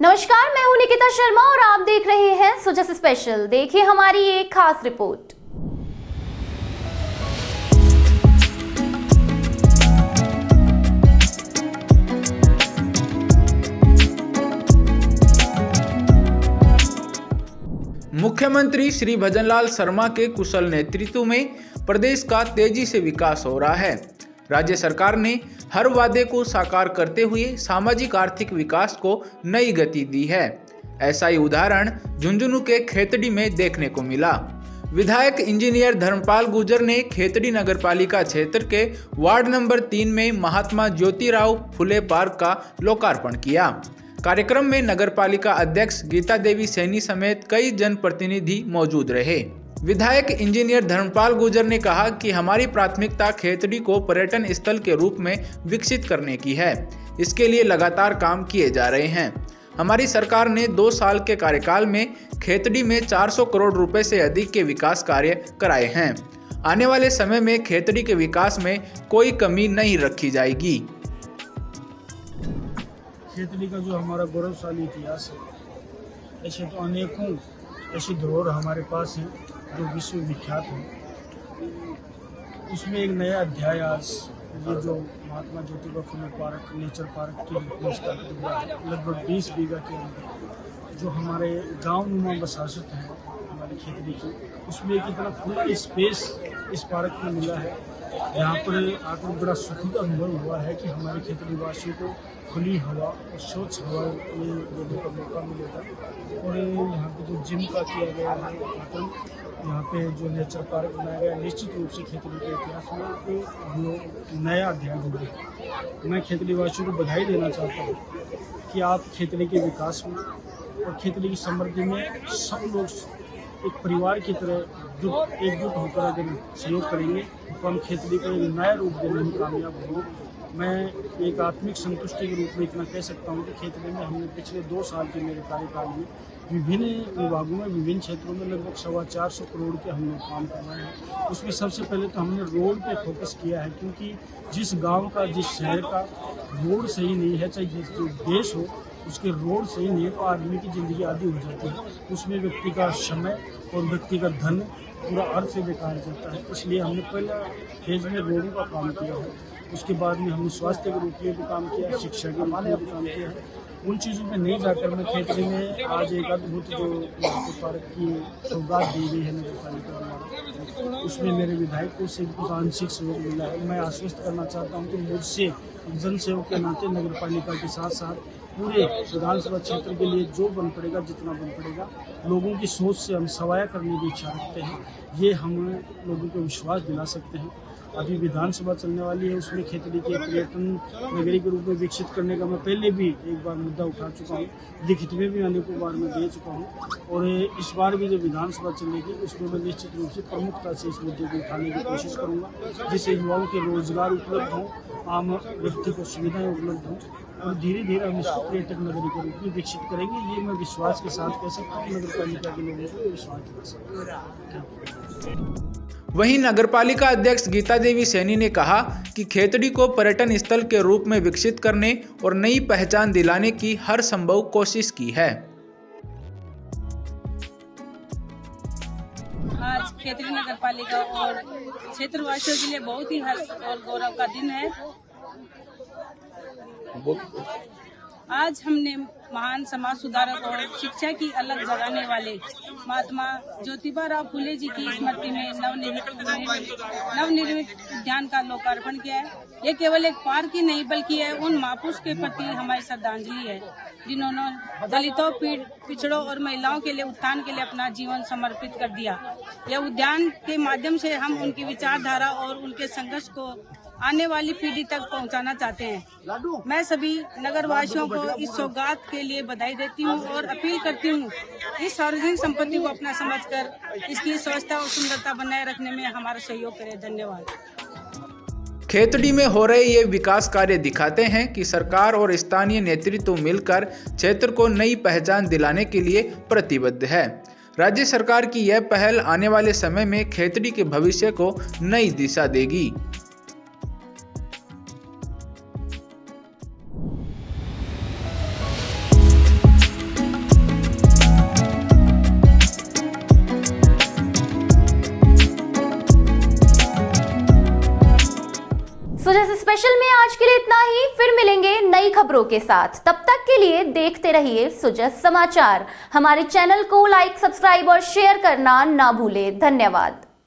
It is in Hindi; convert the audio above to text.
नमस्कार, मैं हूं निकिता शर्मा और आप देख रहे हैं सुजस स्पेशल। देखिए हमारी एक खास रिपोर्ट। मुख्यमंत्री श्री भजनलाल शर्मा के कुशल नेतृत्व में प्रदेश का तेजी से विकास हो रहा है। राज्य सरकार ने हर वादे को साकार करते हुए सामाजिक आर्थिक विकास को नई गति दी है। ऐसा ही उदाहरण झुंझुनू के खेतड़ी में देखने को मिला। विधायक इंजीनियर धर्मपाल गुर्जर ने खेतड़ी नगरपालिका क्षेत्र के वार्ड नंबर 3 में महात्मा ज्योतिराव फुले पार्क का लोकार्पण किया। कार्यक्रम में नगरपालिका अध्यक्ष गीता देवी सैनी समेत कई जनप्रतिनिधि मौजूद रहे। विधायक इंजीनियर धर्मपाल गुर्जर ने कहा कि हमारी प्राथमिकता खेतड़ी को पर्यटन स्थल के रूप में विकसित करने की है। इसके लिए लगातार काम किए जा रहे हैं। हमारी सरकार ने 2 साल के कार्यकाल में खेतड़ी में 400 करोड़ रुपए से अधिक के विकास कार्य कराए हैं। आने वाले समय में खेतड़ी के विकास में कोई कमी नहीं रखी जाएगी। खेतड़ी का जो हमारा गौरवशाली इतिहास है, ऐसे तो अनेकों ऐसी धरोहर हमारे पास हैं जो विश्व विख्यात है। उसमें एक नया अध्याय आज ये जो Mahatma Jyotiba Phule park nature park की लगभग 20 बीघा के अंदर जो हमारे गांव नुमा बसासत है हमारी खेतड़ी की, उसमें एक इतना खुला स्पेस इस पार्क में मिला है। यहाँ पर आकर बड़ा सुखद अनुभव हुआ है कि हमारे खेतड़ी वासियों को खुली हवा और स्वच्छ हवा में लेने का मौका मिलेगा। और यहाँ पे जो जिम का किया गया है उद्घाटन, यहाँ पे जो नेचर पार्क बनाया गया, निश्चित रूप से खेतड़ी के इतिहास में एक नया अध्याय होगा। मैं खेतड़ी वासियों को बधाई देना चाहता हूँ कि आप खेतड़ी के विकास में और खेतड़ी की समृद्धि में सब लोग एक परिवार की तरह एकजुट होकर अगर सहयोग करेंगे तो हम खेतड़ी को एक नया रूप देने में कामयाब होंगे। मैं एक आत्मिक संतुष्टि के रूप में इतना कह सकता हूँ कि खेतड़ी में हमने पिछले 2 साल के मेरे कार्यकाल में विभिन्न विभागों में विभिन्न क्षेत्रों में लगभग 425 करोड़ के हमने काम करवाए हैं। उसमें सबसे पहले तो हमने रोड पे फोकस किया है, क्योंकि जिस गांव का जिस शहर का रोड सही नहीं है, चाहे जिस जो देश हो उसके रोड सही नहीं है, तो आदमी की ज़िंदगी आधी हो जाती है। उसमें व्यक्ति का समय और व्यक्ति का धन पूरा अर्थ से बेकार जाता है। इसलिए हमने पहला फेज में रोडों का काम किया है। उसके बाद में हमने स्वास्थ्य के रूप में भी काम किया, शिक्षा के रूप में भी काम किया है। उन चीज़ों में नहीं जाकर मैं खेतड़ी में आज एक अद्भुत जो पार्क की सौगात दी गई है नगरपालिका द्वारा, उसमें मेरे विधायक को से कुछ आंशिक सहयोग मिला है। मैं आश्वस्त करना चाहता हूँ कि मुझसे जन सेवक के नाते नगरपालिका के साथ साथ पूरे विधानसभा क्षेत्र के लिए जो बन पड़ेगा, जितना बन पड़ेगा, लोगों की सोच से हम सवाया करने की इच्छा रखते हैं। ये हम लोगों को विश्वास दिला सकते हैं। अभी विधानसभा चलने वाली है, उसमें खेतड़ी के पर्यटन नगरी के रूप में विकसित करने का मैं पहले भी एक बार मुद्दा उठा चुका हूँ, लिखित में भी अनेकों बार मैं दे चुका हूँ। और इस बार भी जो विधानसभा चलेगी उसमें मैं निश्चित रूप से प्रमुखता से इस मुद्दे को उठाने की कोशिश करूँगा, जिससे युवाओं के रोजगार उपलब्ध हों, आम व्यक्ति को सुविधाएँ उपलब्ध हों और धीरे धीरे हम इसको पर्यटक नगरी के रूप में विकसित करेंगे। ये मैं विश्वास के साथ कह सकता हूँ, नगरपालिका के लोगों को विश्वास दिला सकता हूँ। वहीं नगरपालिका अध्यक्ष गीता देवी सैनी ने कहा कि खेतड़ी को पर्यटन स्थल के रूप में विकसित करने और नई पहचान दिलाने की हर संभव कोशिश की है। आज खेतड़ी नगरपालिका और क्षेत्रवासियों के लिए बहुत ही हर्ष और गौरव का दिन है। आज हमने महान समाज सुधारक और शिक्षा की अलग जगाने वाले महात्मा ज्योतिबा राव फुले जी की स्मृति में नवनिर्मित उद्यान का लोकार्पण किया है। ये केवल एक पार्क ही नहीं बल्कि है उन महापुरुष के प्रति हमारी श्रद्धांजलि है, जिन्होंने दलितों, पिछड़ों और महिलाओं के लिए उत्थान के लिए अपना जीवन समर्पित कर दिया। यह उद्यान के माध्यम से हम उनकी विचारधारा और उनके संघर्ष को आने वाली पीढ़ी तक पहुंचाना चाहते हैं। मैं सभी नगरवासियों को इस सौगात के लिए बधाई देती हूं और अपील करती हूं, इस सार्वजनिक संपत्ति को अपना समझकर इसकी स्वच्छता और सुंदरता बनाए रखने में हमारा सहयोग करें। धन्यवाद। खेतड़ी में हो रहे ये विकास कार्य दिखाते हैं कि सरकार और स्थानीय नेतृत्व मिलकर क्षेत्र को नई पहचान दिलाने के लिए प्रतिबद्ध है। राज्य सरकार की यह पहल आने वाले समय में खेतड़ी के भविष्य को नई दिशा देगी। स्पेशल में आज के लिए इतना ही। फिर मिलेंगे नई खबरों के साथ। तब तक के लिए देखते रहिए सुजस समाचार। हमारे चैनल को लाइक, सब्सक्राइब और शेयर करना ना भूलें। धन्यवाद।